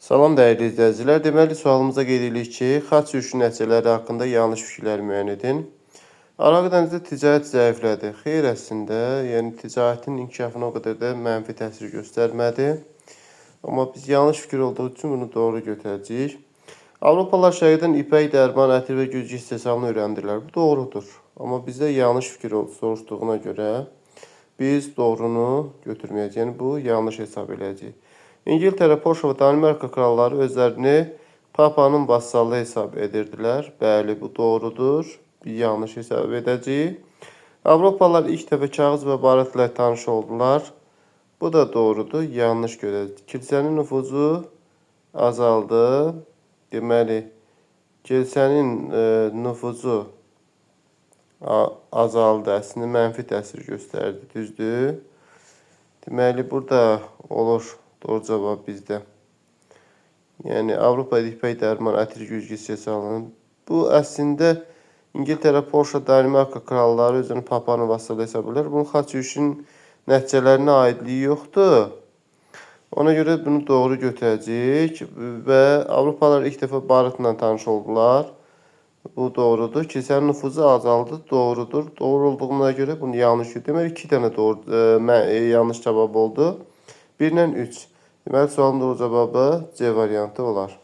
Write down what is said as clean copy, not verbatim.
Salam dəyərli izləyicilər. Deməli, sualımıza qeyd edirik ki, xaç yürüyüşü nəticələri haqqında yanlış fikirlər müəyyən edin. Araq dənizdə ticarət zəiflədi. Xeyr, əslində, yəni ticarətin inkişafına o qədər də mənfi təsir göstərmədi. Amma biz yanlış fikir olduğu üçün bunu doğru götürəcəyik. Avropalılar şərqdən ipək, dərman, ətir və güzgü istehsalını öyrəndirlər. Bu doğrudur. Amma bizdə yanlış fikir soruşduğuna görə biz doğrunu götürməyəcəyik. Yəni bu yanlış hesab edəcəyik. İngiltərə, Polşa və Danimarka kralları özlərini Papanın vassalı hesab edirdilər. Bəli, bu doğrudur. Bir yanlış hesab edəcəyik. Avropalılar ilk dəfə kağız və barat ilə tanış oldular. Bu da doğrudur. Yanlış görəcəyik. Kilsənin nüfuzu azaldı. Deməli, kilsənin nüfuzu azaldı. Əslində mənfi təsir göstərdi. Düzdür. Deməli, burada olur. Doğru cavab bizdə. Yəni, Avropada ipək, dərman, ətir, güzgü istehsalının. Bu, əslində, İngiltərə, Polşa, Danimarka kralları özünü Papanın vassalı hesab edirlər. Bunun xaç yürüyüşünün nəticələrinə aidliyi yoxdur. Ona görə bunu doğru götürəcəyik və Avropalılar ilk dəfə barıtla tanış oldular. Bu doğrudur. Kilsənin nüfuzu azaldı. Doğrudur. Doğru olduğuna görə bunu yanlış götürürük. Deməli, 2 dənə doğru, yanlış cavab oldu. 1 ilə 3. Deməli, sualın doğru cavabı C variantı olar.